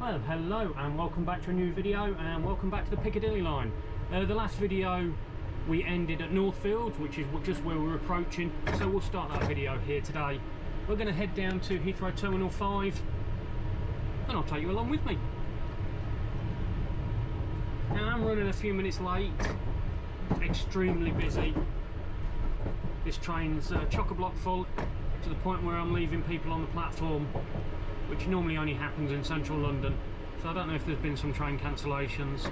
Well, hello and welcome back to a new video, and welcome back to the Piccadilly line. The last video we ended at Northfields, which is just where we're approaching, so we'll start that video here today. We're going to head down to Heathrow Terminal 5 and I'll take you along with me. Now I'm running a few minutes late, extremely busy. This train's chock-a-block full to the point where I'm leaving people on the platform, which normally only happens in central London, so I don't know if there's been some train cancellations. So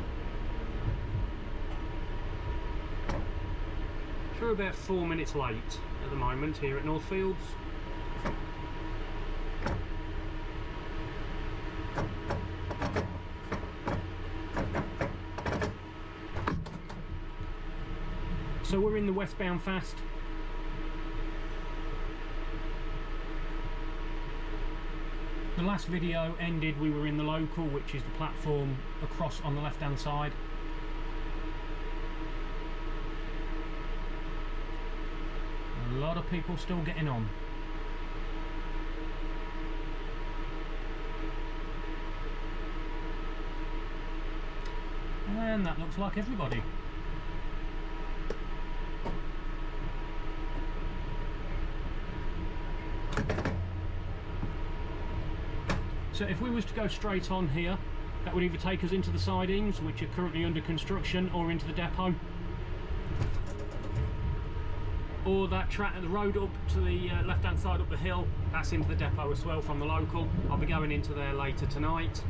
we're about 4 minutes late at the moment here at Northfields. So we're in the Westbound fast. The last video ended, we were in the local, which is the platform across on the left hand side. A lot of people still getting on. And that looks like everybody. So if we was to go straight on here, that would either take us into the sidings, which are currently under construction, or into the depot. Or that the road up to the left hand side up the hill, that's into the depot as well from the local. I'll be going into there later tonight.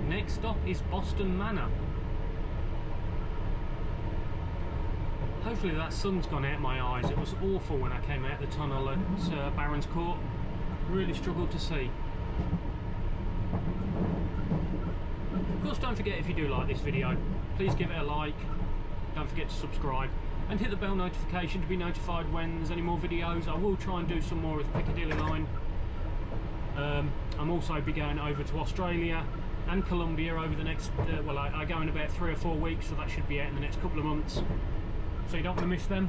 Next stop is Boston Manor. Hopefully that sun's gone out of my eyes. It was awful when I came out the tunnel at Barron's Court. Really struggled to see. Of course, don't forget, if you do like this video, please give it a like. Don't forget to subscribe and hit the bell notification to be notified when there's any more videos. I will try and do some more of the Piccadilly line. I'm also be going over to Australia and Colombia over the next, well, I go in about 3 or 4 weeks, so that should be out in the next couple of months, so you don't want to miss them.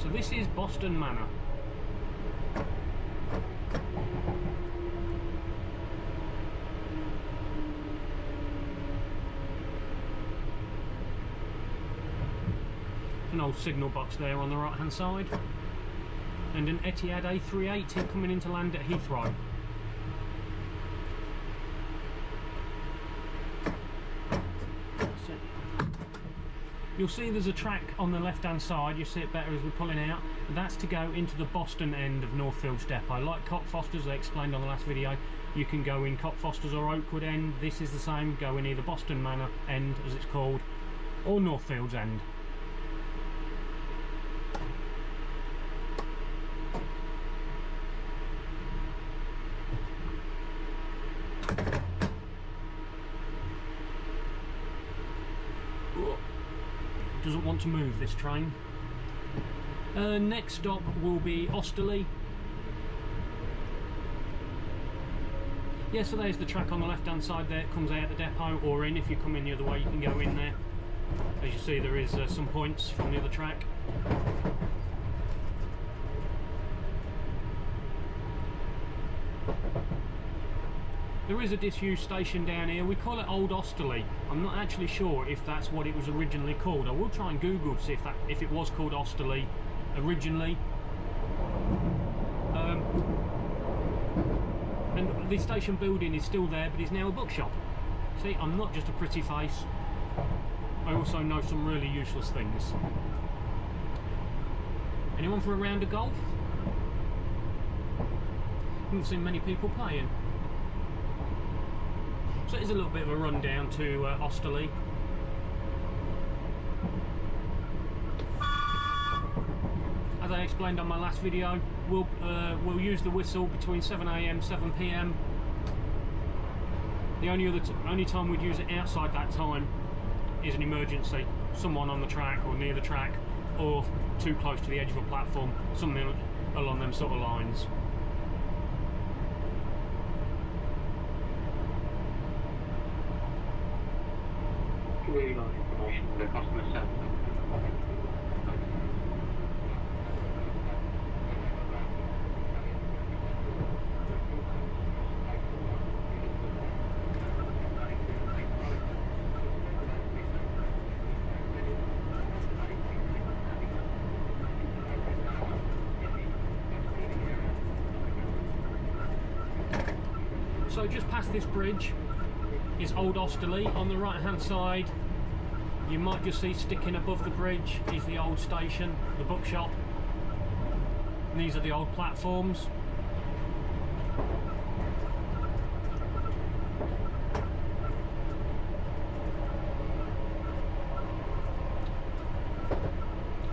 So this is Boston Manor. An old signal box there on the right hand side, and an Etihad A380 coming into land at Heathrow. You'll see there's a track on the left hand side, you'll see it better as we're pulling out. That's to go into the Boston end of Northfields depot. Like Cockfosters, I explained on the last video, you can go in Cockfosters or Oakwood end. This is the same, go in either Boston Manor end as it's called, or Northfields end. Doesn't want to move, this train. Next stop will be Osterley. Yeah, so there's the track on the left hand side there. It comes out the depot, or in, if you come in the other way you can go in there. As you see, there is some points from the other track. There is a disused station down here. We call it Old Osterley. I'm not actually sure if that's what it was originally called. I will try and Google to see if it was called Osterley originally. And the station building is still there, but is now a bookshop. See, I'm not just a pretty face. I also know some really useless things. Anyone for a round of golf? Haven't seen many people playing. So it is a little bit of a run down to Osterley. As I explained on my last video, we'll use the whistle between 7 AM 7 PM. The only time we'd use it outside that time is an emergency, someone on the track or near the track, or too close to the edge of a platform, something along them sort of lines. Really like information for the customer centre. So just past this bridge is Old Osterley. On the right hand side you might just see sticking above the bridge is the old station, the bookshop. And these are the old platforms.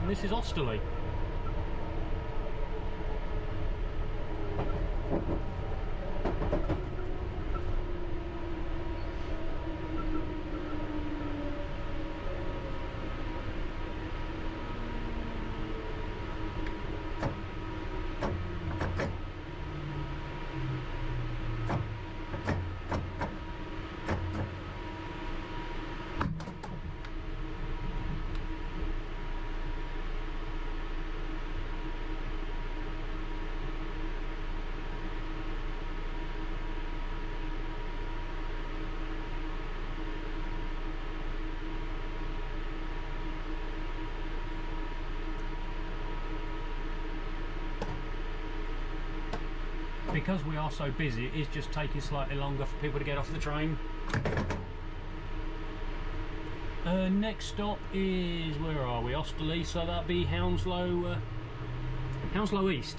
And this is Osterley. Because we are so busy, it is just taking slightly longer for people to get off the train. Next stop is, where are we? Osterley, so that'd be Hounslow, Hounslow East.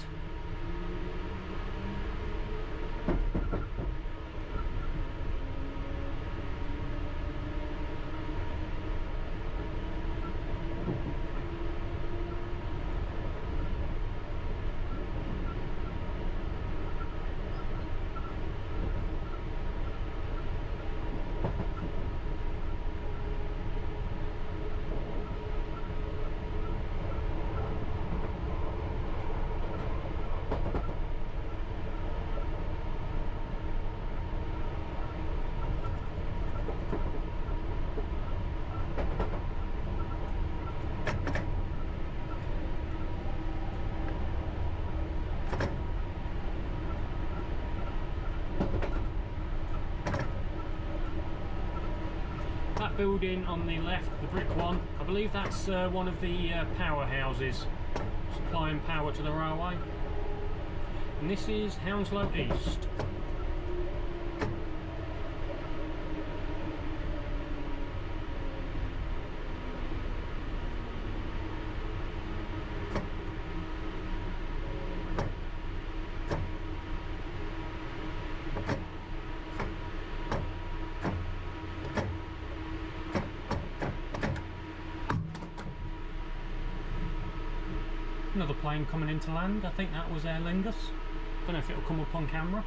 Building on the left, the brick one, I believe that's one of the powerhouses supplying power to the railway. And this is Hounslow East. Another plane coming into land. I think that was Aer Lingus. Don't know if it'll come up on camera.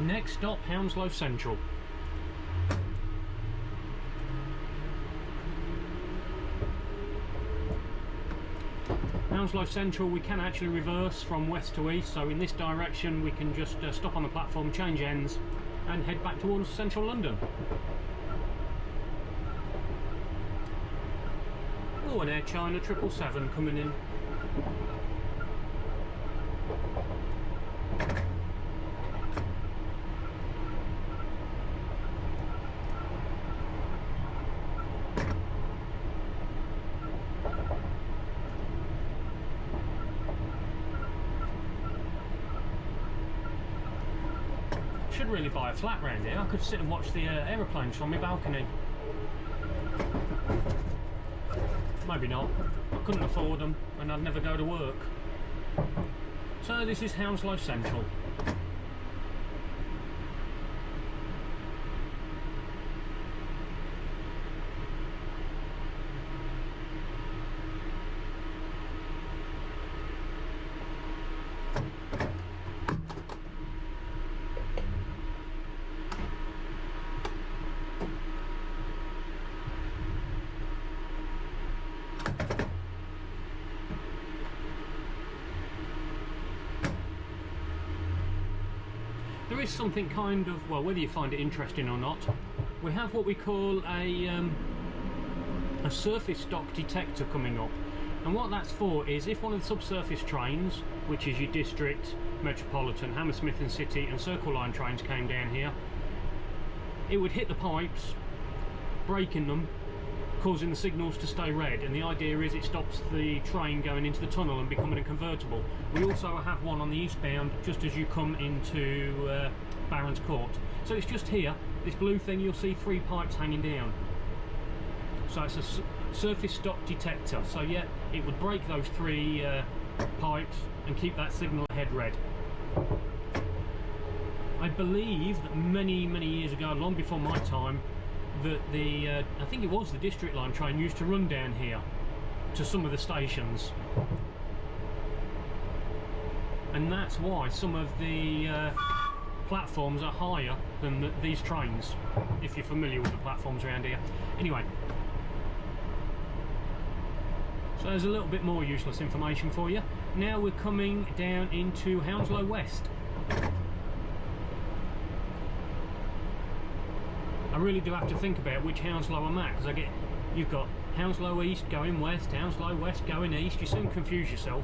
Next stop, Hounslow Central. Hounslow Central, we can actually reverse from west to east, so in this direction we can just stop on the platform, change ends and head back towards central London. Oh, an Air China 777 coming in. Should really buy a flat round here. I could sit and watch the aeroplanes from my balcony. Maybe not. I couldn't afford them and I'd never go to work. So this is Hounslow Central. there is something kind of, well, whether you find it interesting or not, we have what we call a surface dock detector coming up. And what that's for is if one of the subsurface trains, which is your District, Metropolitan, Hammersmith and City and Circle Line trains came down here, it would hit the pipes, breaking them, causing the signals to stay red, and the idea is it stops the train going into the tunnel and becoming a convertible. We also have one on the eastbound just as you come into Barron's Court. So it's just here, this blue thing, you'll see 3 pipes hanging down. So it's a surface stop detector. So yeah, it would break those 3 pipes and keep that signal ahead red. I believe that many years ago, long before my time, that the I think it was the District Line train used to run down here to some of the stations, and that's why some of the platforms are higher than these trains, if you're familiar with the platforms around here. Anyway, so there's a little bit more useless information for you. Now we're coming down into Hounslow West. I really do have to think about which Hounslow I'm at, because you've got Hounslow East going west, Hounslow West going east, you soon confuse yourself.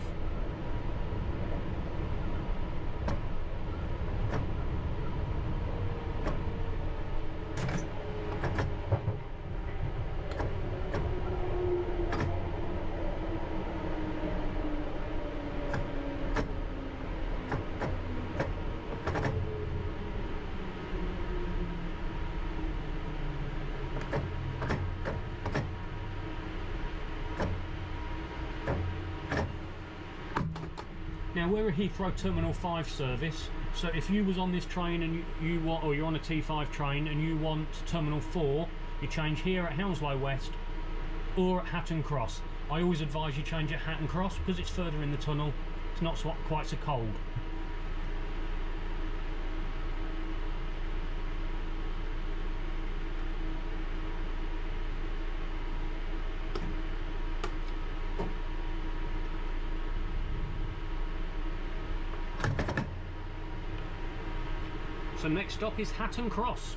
Now we're a Heathrow Terminal 5 service, so if you was on this train and or you're on a T5 train and you want Terminal 4, you change here at Hounslow West or at Hatton Cross. I always advise you change at Hatton Cross because it's further in the tunnel, it's not quite so cold. So next stop is Hatton Cross.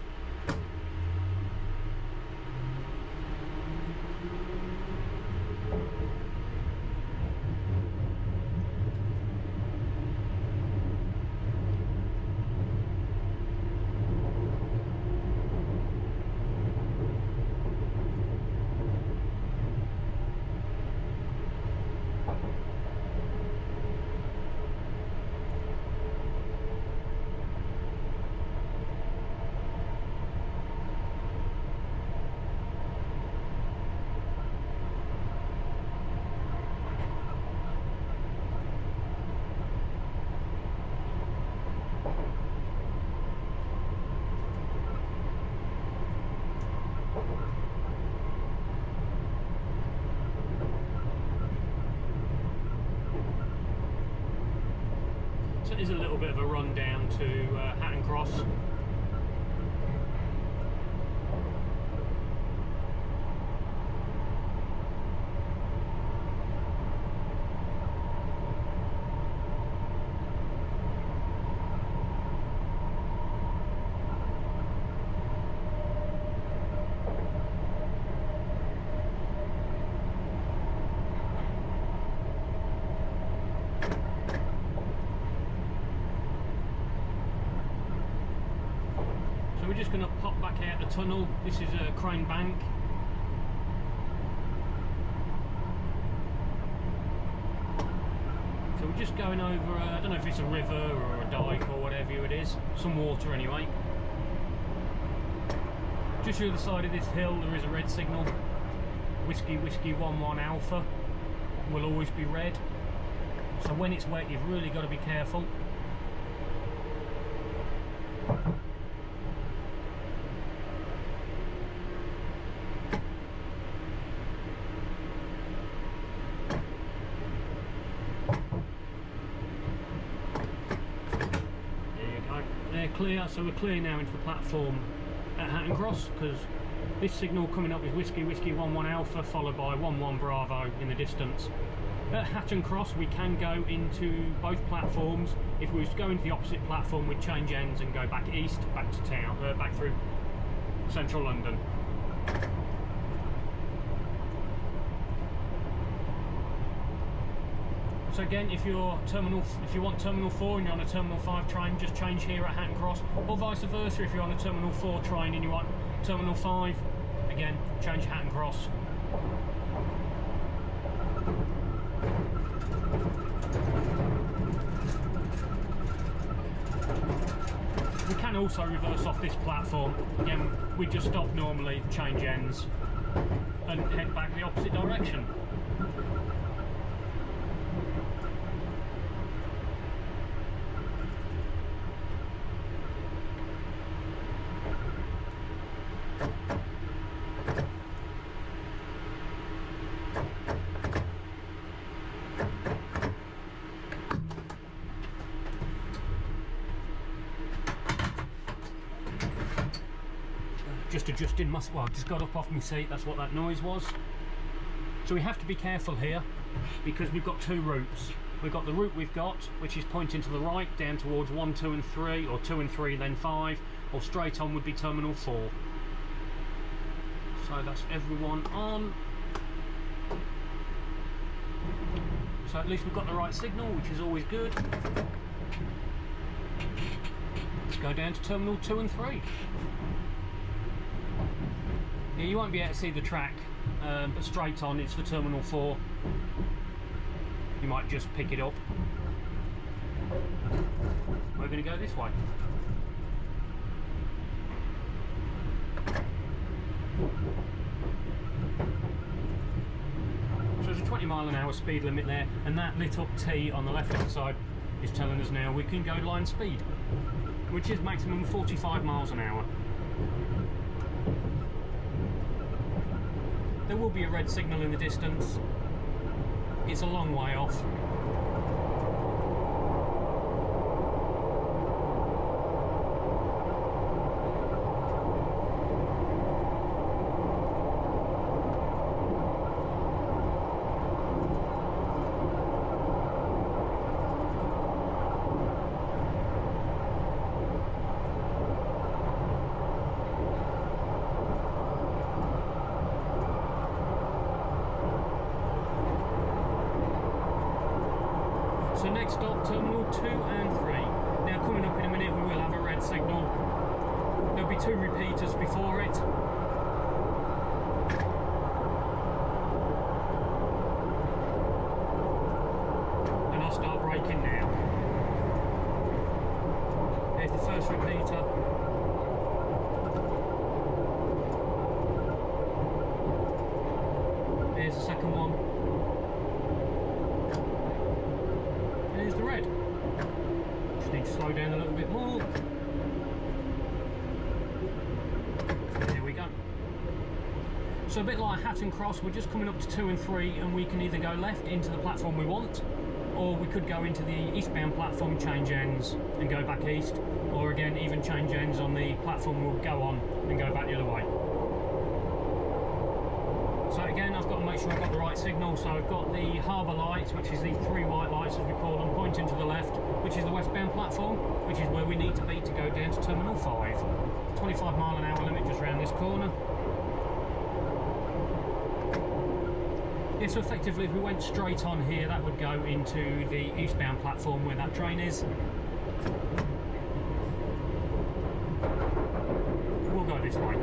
Is a little bit of a run down to Hatton Cross. We're just going to pop back out the tunnel. This is a Crane Bank. So we're just going over, I don't know if it's a river or a dike or whatever it is, some water anyway. Just to the other side of this hill there is a red signal. Whiskey 11 Alpha will always be red. So when it's wet you've really got to be careful. Clear, so we're clear now into the platform at Hatton Cross, because this signal coming up is Whiskey 11 Alpha followed by 11 Bravo in the distance. At Hatton Cross we can go into both platforms. If we was to go into the opposite platform, we'd change ends and go back east, back to town, back through central London. So again, if you want Terminal 4 and you're on a Terminal 5 train, just change here at Hatton Cross, or vice versa. If you're on a Terminal 4 train and you want Terminal 5, again, change Hatton Cross. We can also reverse off this platform. Again, we just stop normally, change ends, and head back the opposite direction. Just adjusting my, well, I just got up off my seat, that's what that noise was. So we have to be careful here because we've got two routes. We've got the route we've got, which is pointing to the right down towards 1, 2 and 3, or 2 and 3 then 5, or straight on would be Terminal 4. So that's everyone on. So at least we've got the right signal, which is always good. Let's go down to Terminal 2 and 3. Yeah, you won't be able to see the track, but straight on it's for Terminal 4. You might just pick it up. We're going to go this way. So there's a 20-mile-an-hour speed limit there, and that lit up T on the left-hand side is telling us now we can go line speed, which is maximum 45 miles an hour. There will be a red signal in the distance. It's a long way off. So next stop, Terminal 2 and 3. Now coming up in a minute we will have a red signal. There'll be 2 repeaters before it. And I'll start braking now. There's the first repeater. There's the second one. The red. Just need to slow down a little bit more. There we go. So a bit like Hatton Cross, we're just coming up to 2 and 3, and we can either go left into the platform we want, or we could go into the eastbound platform, change ends and go back east, or again even change ends on the platform we'll go on and go back the other way. So again, I've got to make sure I've got the right signal. So I've got the harbour lights, which is the 3 white lights as we call them, pointing to the left, which is the westbound platform, which is where we need to be to go down to Terminal 5. 25-mile-an-hour limit just round this corner. Yeah, so effectively if we went straight on here, that would go into the eastbound platform where that train is. We'll go this way.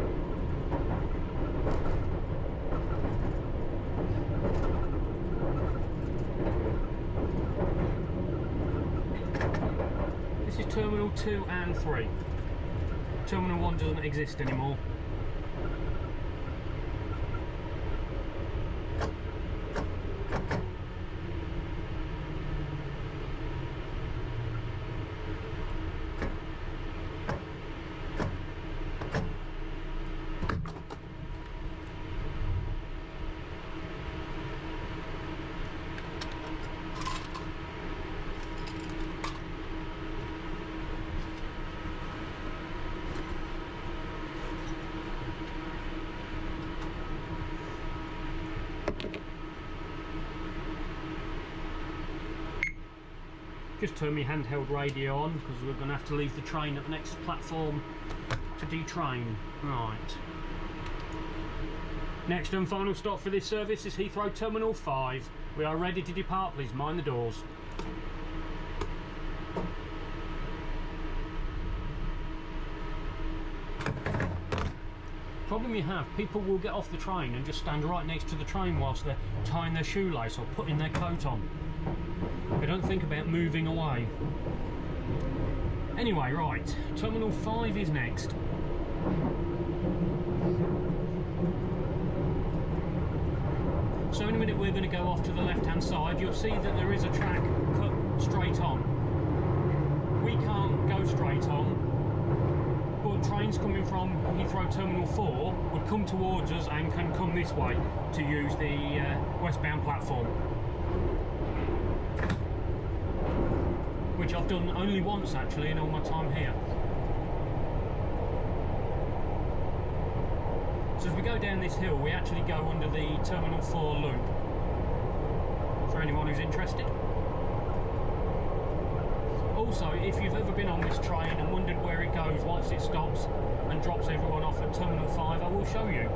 This is Terminal 2 and 3. Terminal 1 doesn't exist anymore. Just turn my handheld radio on because we're going to have to leave the train at the next platform to detrain. Right. Next and final stop for this service is Heathrow Terminal 5. We are ready to depart, please mind the doors. Problem you have, people will get off the train and just stand right next to the train whilst they're tying their shoelace or putting their coat on. They don't think about moving away. Anyway, right, Terminal 5 is next. So in a minute we're going to go off to the left hand side. You'll see that there is a track cut straight on. We can't go straight on, but trains coming from Heathrow Terminal 4 would come towards us and can come this way to use the westbound platform. Which I've done only once actually in all my time here. So as we go down this hill, we actually go under the Terminal 4 loop, for anyone who's interested. Also, if you've ever been on this train and wondered where it goes once it stops and drops everyone off at Terminal 5, I will show you.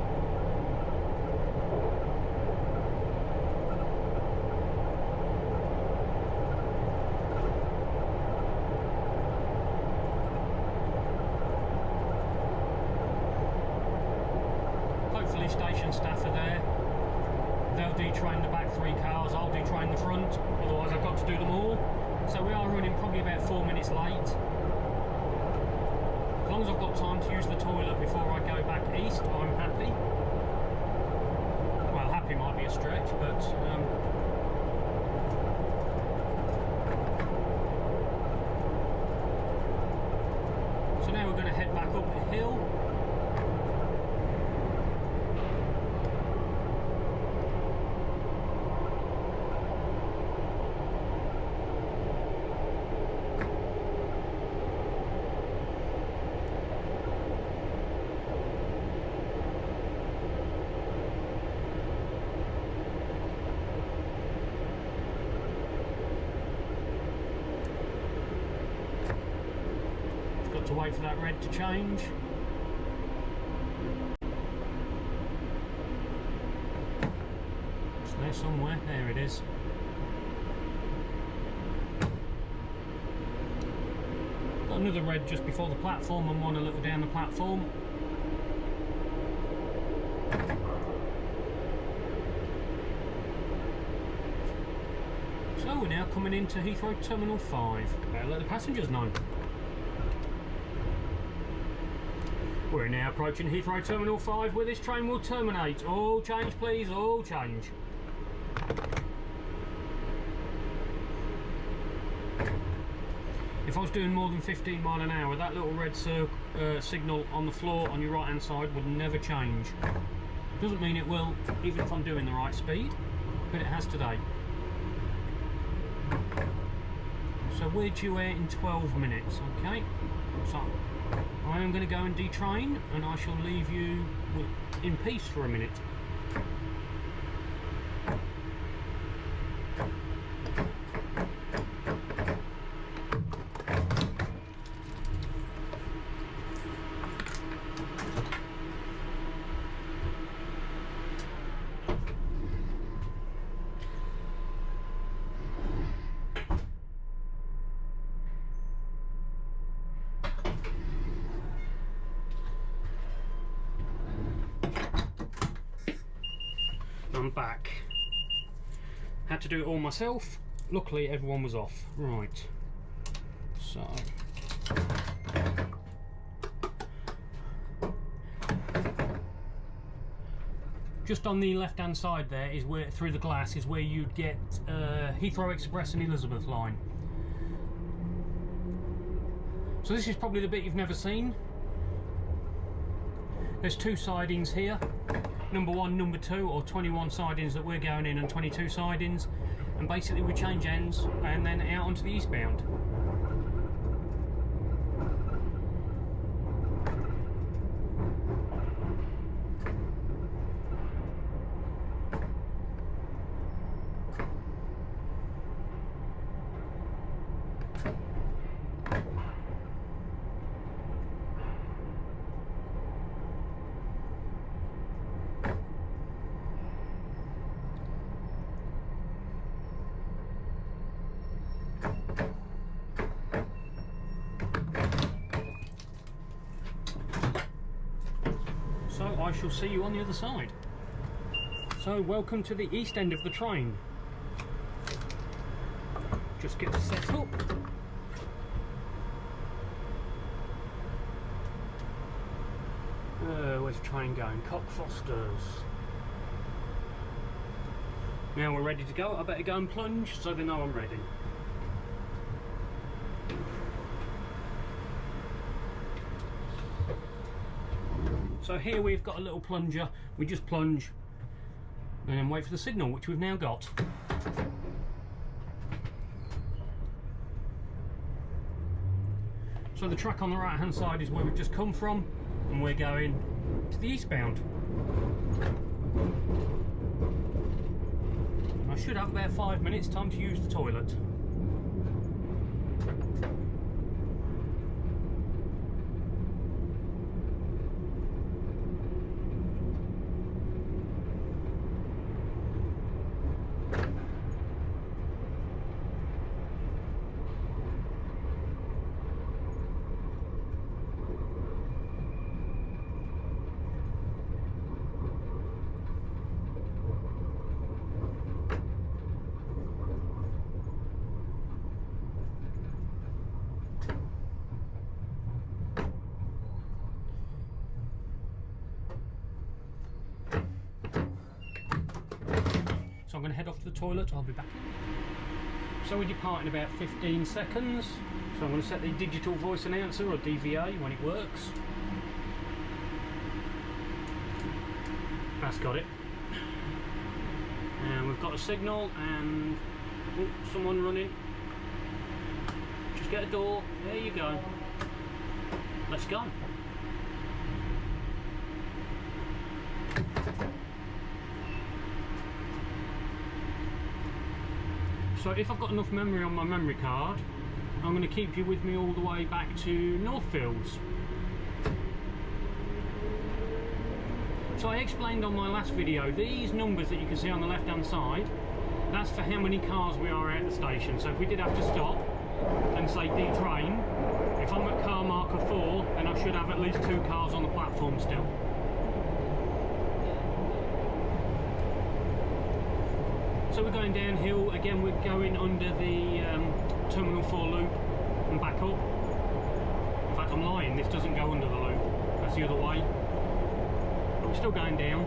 Station staff are there. They'll detrain the back 3 cars, I'll detrain the front, otherwise I've got to do them all. So we are running probably about 4 minutes late. As long as I've got time to use the toilet before I go back east, I'm happy. Well, happy might be a stretch, but so now we're going to head back up the hill. To wait for that red to change. It's there somewhere. There it is. Got another red just before the platform and one a little down the platform. So we're now coming into Heathrow Terminal 5. Better let the passengers know. We're now approaching Heathrow Terminal 5 where this train will terminate. All change please, all change. If I was doing more than 15 miles an hour, that little red signal on the floor on your right hand side would never change. Doesn't mean it will, even if I'm doing the right speed, but it has today. So we're due out in 12 minutes, okay? So I am going to go and detrain and I shall leave you in peace for a minute. I'm back. Had to do it all myself. Luckily everyone was off. Right. So just on the left hand side there is where, through the glass, is where you'd get Heathrow Express and Elizabeth line. So this is probably the bit you've never seen. There's 2 sidings here. Number 1, number 2, or 21 sidings that we're going in and 22 sidings, and basically we change ends and then out onto the eastbound. I shall see you on the other side. So welcome to the east end of the train. Just get set up. Where's the train going? Cockfosters. Now we're ready to go. I better go and plunge so they know I'm ready. So here we've got a little plunger. We just plunge and then wait for the signal, which we've now got. So the track on the right hand side is where we've just come from, and we're going to the eastbound. I should have about 5 minutes time to use the toilet. So I'm going to head off to the toilet, I'll be back. So we depart in about 15 seconds. So I'm going to set the digital voice announcer, or DVA, when it works. That's got it. And we've got a signal and someone running. Just get a door, there you go. Let's go. So if I've got enough memory on my memory card, I'm going to keep you with me all the way back to Northfields. So I explained on my last video, these numbers that you can see on the left hand side, that's for how many cars we are at the station. So if we did have to stop and say detrain, if I'm at car marker 4, then I should have at least 2 cars on the platform still. So we're going downhill, again we're going under the Terminal 4 loop and back up. In fact I'm lying, this doesn't go under the loop, that's the other way. But we're still going down.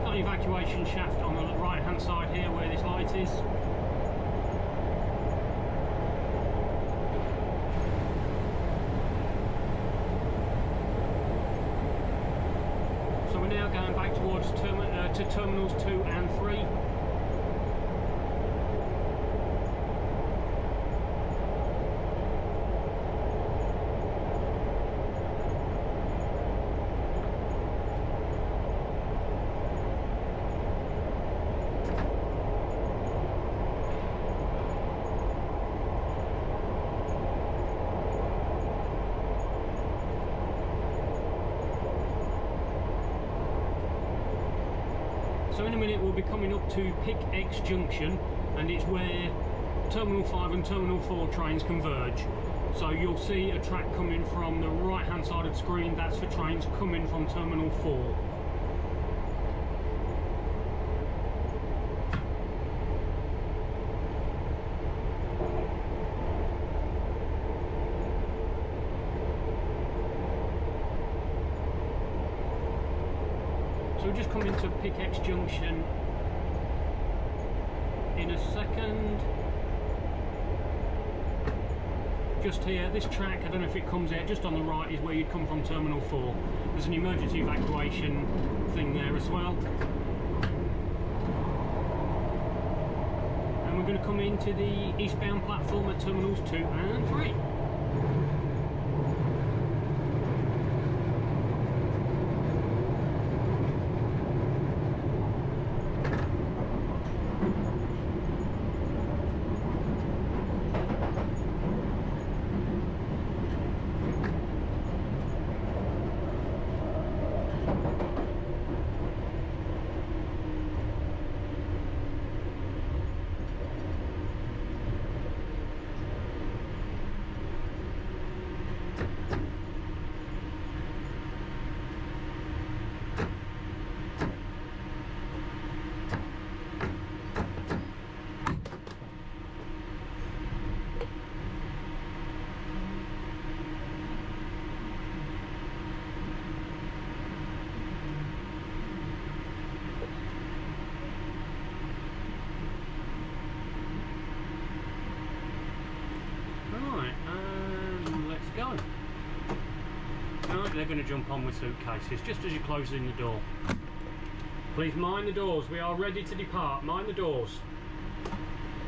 Got an evacuation shaft on the right hand side here where this light is. Now going back towards to terminals 2 and 3. So in a minute we'll be coming up to Piccadilly Junction, and it's where Terminal 5 and Terminal 4 trains converge. So you'll see a track coming from the right hand side of the screen, that's for trains coming from Terminal 4. So we'll just come into Piccadilly Junction in a second. Just here, this track, I don't know if it comes out, just on the right is where you'd come from Terminal 4. There's an emergency evacuation thing there as well. And we're going to come into the eastbound platform at Terminals 2 and 3. they're going to jump on with suitcases just as you're closing the door. Please mind the doors. We are ready to depart. Mind the doors.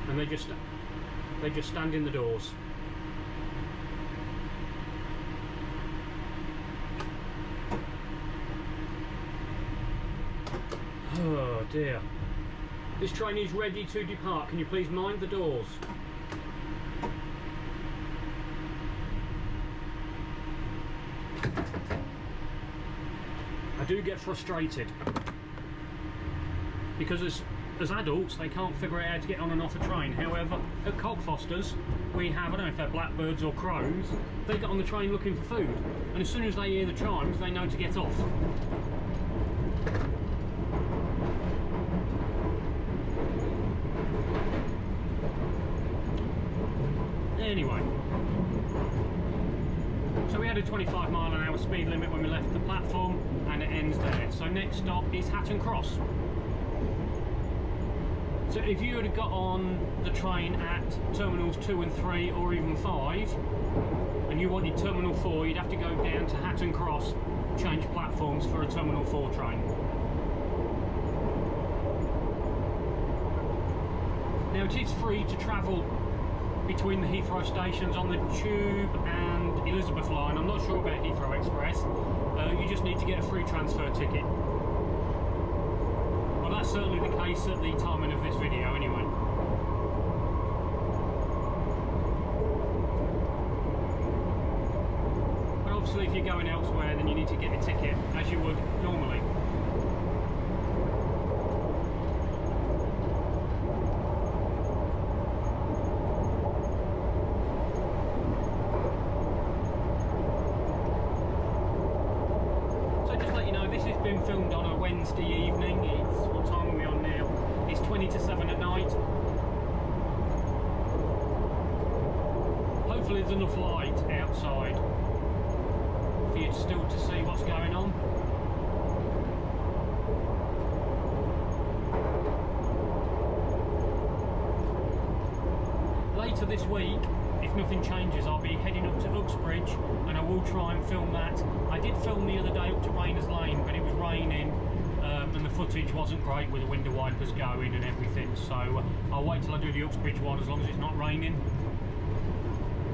And they just stand in the doors. Oh dear. This train is ready to depart. Can you please mind the doors? I do get frustrated because as adults they can't figure out how to get on and off a train. However, at Cockfosters we have, I don't know if they're blackbirds or crows, they get on the train looking for food, and as soon as they hear the chimes they know to get off. Anyway, so we had a 25-mile-an-hour speed limit when we left the platform, and it ends there. So next stop is Hatton Cross. So if you had got on the train at terminals 2 and 3 or even 5, and you wanted terminal 4, you'd have to go down to Hatton Cross, change platforms for a terminal 4 train. Now it is free to travel between the Heathrow stations on the Tube and Elizabeth line. I'm not sure about Heathrow Express. You just need to get a free transfer ticket. Well, that's certainly the case at the timing of this video anyway. But obviously if you're going elsewhere then you need to get a ticket as you would normally. Filmed on a Wednesday evening. It's, what time are we on now? It's 20 to 7 at night. Hopefully there's enough light outside for you still to see what's going on. Later this week, if nothing changes, I'll be heading up to Uxbridge and I will try and film that. I did film the other day up to Rainer's Lane, but it was raining and the footage wasn't great with the window wipers going and everything, so I'll wait till I do the Uxbridge one as long as it's not raining.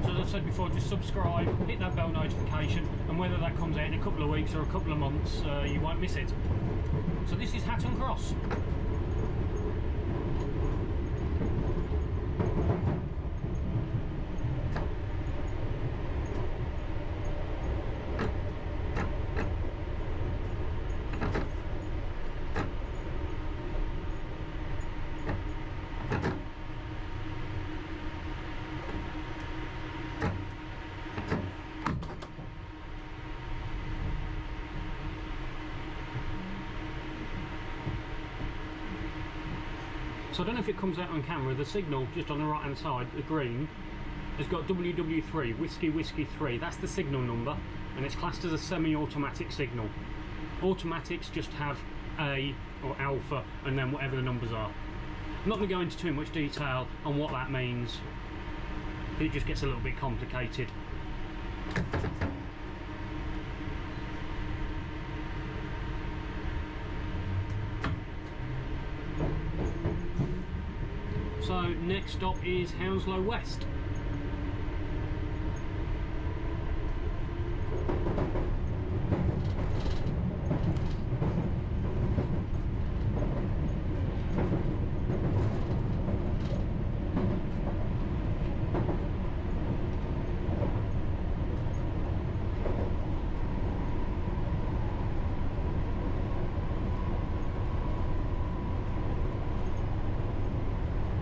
So as I've said before, just subscribe, hit that bell notification, and whether that comes out in a couple of weeks or a couple of months, you won't miss it. So this is Hatton Cross. So I don't know if it comes out on camera, the signal just on the right hand side, the green, has got WW3, Whiskey Whiskey 3, that's the signal number, and it's classed as a semi-automatic signal. Automatics just have A or alpha and then whatever the numbers are. I'm not going to go into too much detail on what that means, it just gets a little bit complicated. So next stop is Hounslow West.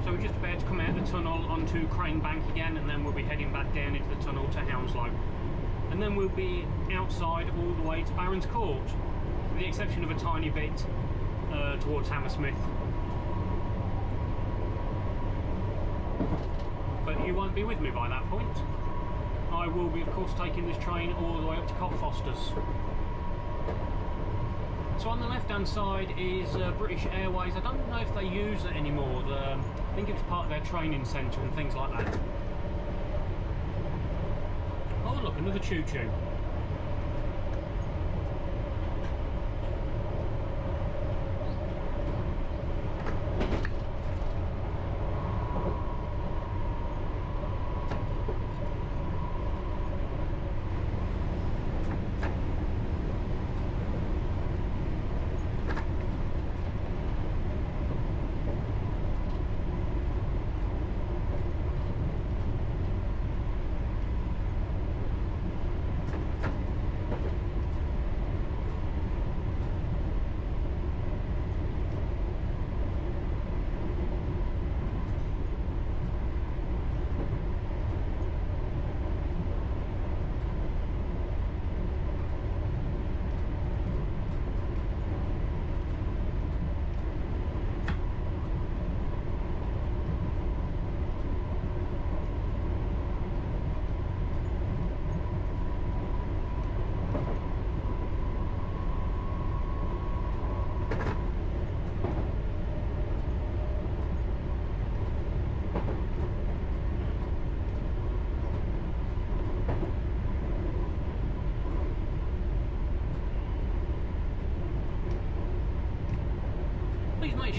We're just about to come out the tunnel onto Crane Bank again, and then we'll be heading back down into the tunnel to Hounslow, and then we'll be outside all the way to Barron's Court, with the exception of a tiny bit towards Hammersmith. But you won't be with me by that point. I will be of course taking this train all the way up to Cockfosters. So on the left hand side is British Airways. I don't know if they use it anymore. I think it was part of their training centre and things like that. Oh look, another choo-choo.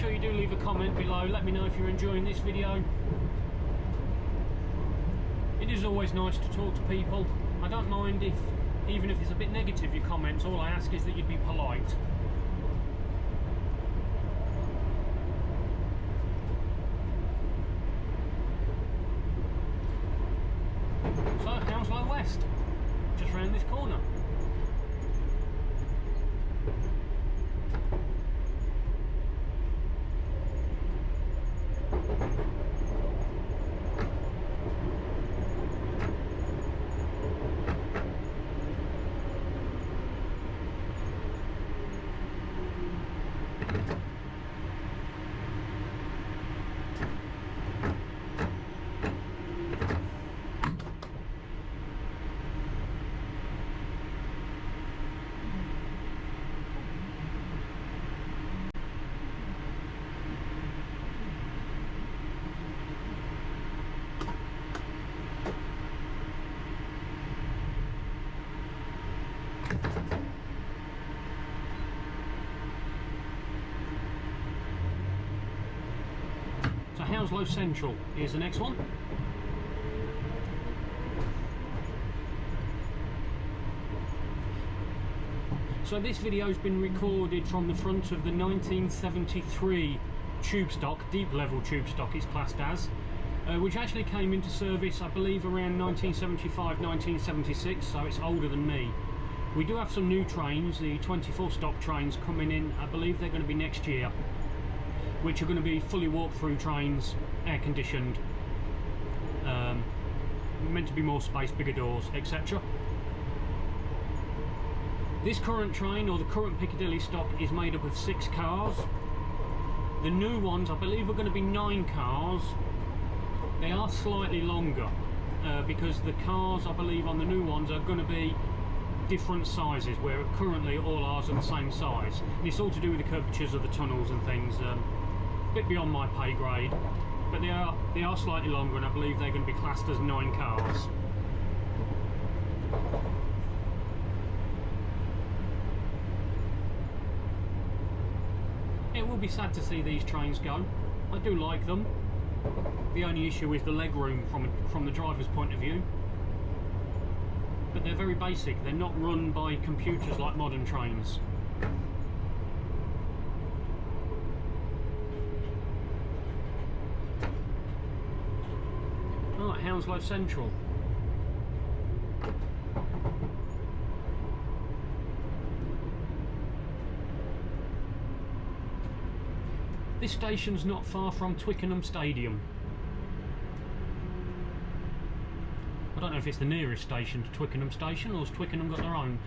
sure you do leave a comment below. Let me know if you're enjoying this video. It is always nice to talk to people. I don't mind if, even if it's a bit negative, your comments. All I ask is that you'd be polite. So, Hounslow West, just round this corner. So Hounslow Central is the next one. So this video has been recorded from the front of the 1973 tube stock, deep level tube stock it's classed as, which actually came into service I believe around 1975-1976, so it's older than me. We do have some new trains, the 24 stop trains coming in. I believe they're going to be next year, which are going to be fully walk-through trains, air-conditioned, meant to be more space, bigger doors, etc. This current train, or the current Piccadilly stock, is made up of 6 cars. The new ones, I believe, are going to be 9 cars. They are slightly longer, because the cars, I believe, on the new ones are going to be different sizes, where currently all ours are the same size. And it's all to do with the curvatures of the tunnels and things. A bit beyond my pay grade, but they are slightly longer, and I believe they're going to be classed as 9 cars. It will be sad to see these trains go. I do like them. The only issue is the legroom from the driver's point of view. But they're very basic. They're not run by computers like modern trains. Oh, Hounslow Central. This station's not far from Twickenham Stadium. I don't know if it's the nearest station to Twickenham Station, or has Twickenham got their own.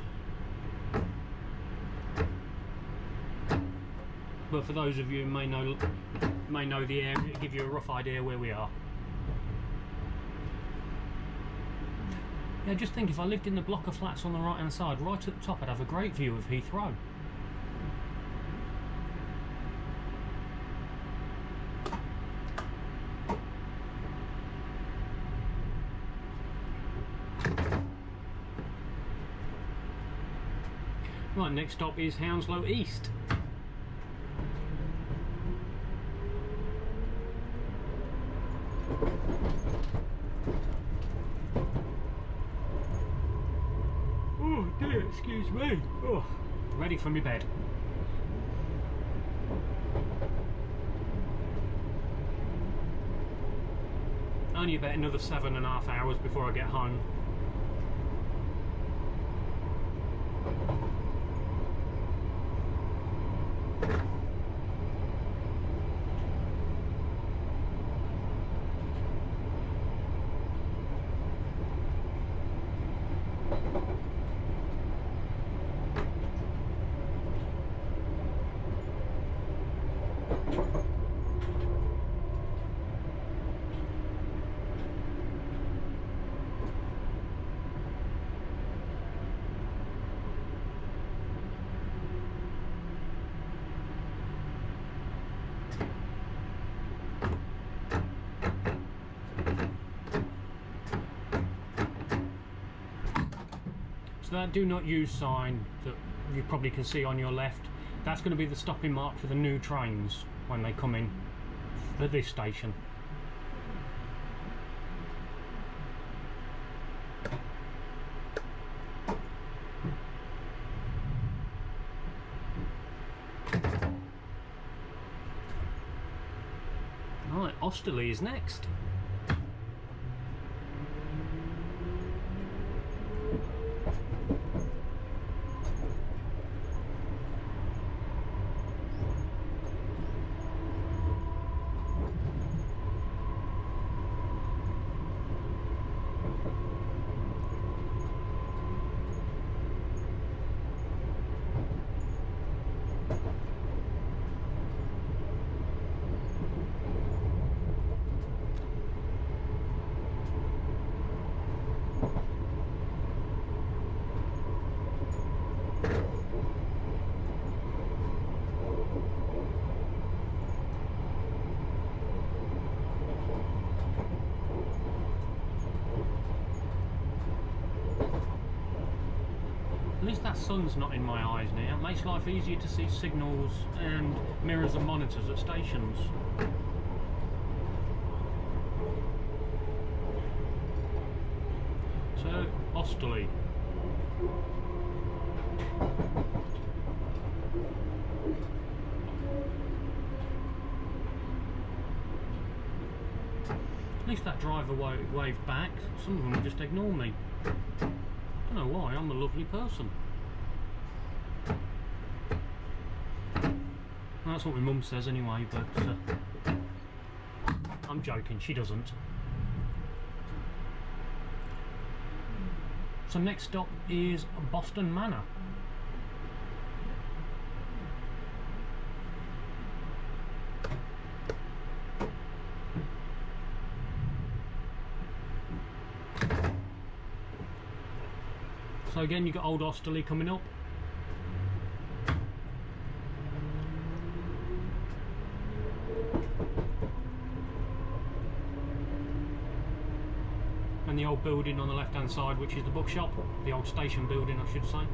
But for those of you who may know the area, it'll give you a rough idea where we are. Yeah, just think, if I lived in the block of flats on the right hand side, right at the top, I'd have a great view of Heathrow. Right, next stop is Hounslow East. Oh dear, excuse me. Oh, ready for my bed. Only about another 7.5 hours before I get home. So that do not use sign that you probably can see on your left, that's going to be the stopping mark for the new trains. when they come in for this station. Right, Osterley is next. At least that sun's not in my eyes now. It makes life easier to see signals and mirrors and monitors at stations. So, Osterley. At least that driver waved back. Some of them will just ignore me. I don't know why, I'm a lovely person. That's what my mum says anyway, but I'm joking, she doesn't. So next stop is Boston Manor. So again, you've got Old Osterley coming up. And the old building on the left hand side, which is the bookshop, the old station building I should say.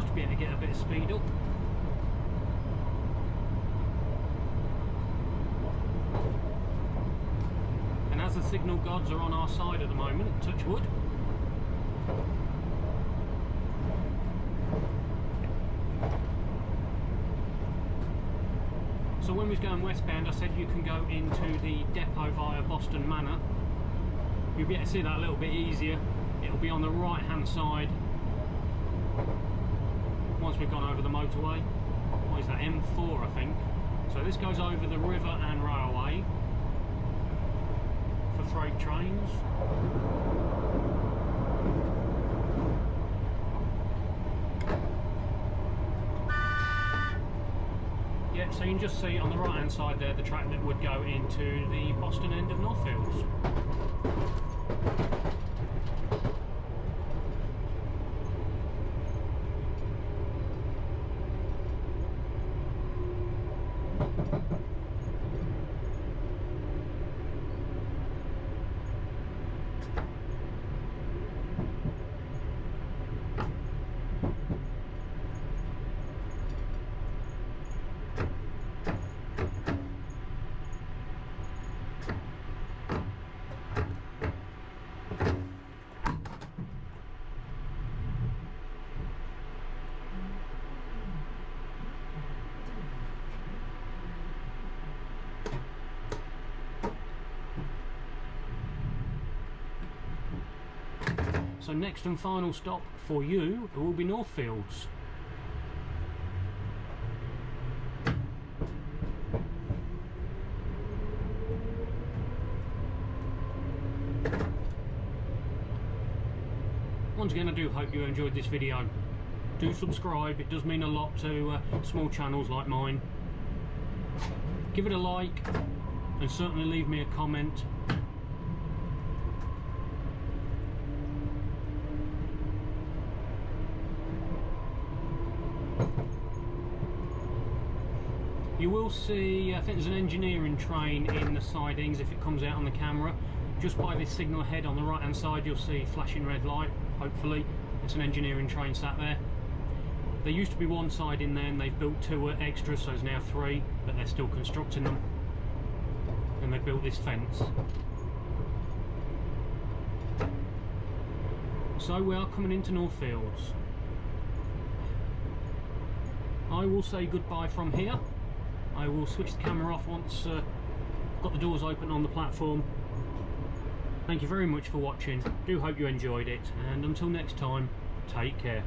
To be able to get a bit of speed up. And as the signal gods are on our side at the moment, touch wood. So when we was going westbound, I said you can go into the depot via Boston Manor. You'll be able to see that a little bit easier. It'll be on the right hand side once we've gone over the motorway. What is that, M4 I think. So this goes over the river and railway for freight trains. Yeah, so you can just see on the right hand side there the track that would go into the Boston end of Northfields. So next and final stop for you will be Northfields. Once again, I do hope you enjoyed this video. Do subscribe, it does mean a lot to small channels like mine. Give it a like and certainly leave me a comment. You will see, I think there's an engineering train in the sidings if it comes out on the camera. Just by this signal ahead on the right hand side you'll see flashing red light, hopefully. It's an engineering train sat there. There used to be one side in there and they've built 2 extras, so there's now 3, but they're still constructing them. And they built this fence. So we are coming into Northfields. I will say goodbye from here. I will switch the camera off once got the doors open on the platform. Thank you very much for watching. Do hope you enjoyed it, and until next time, take care.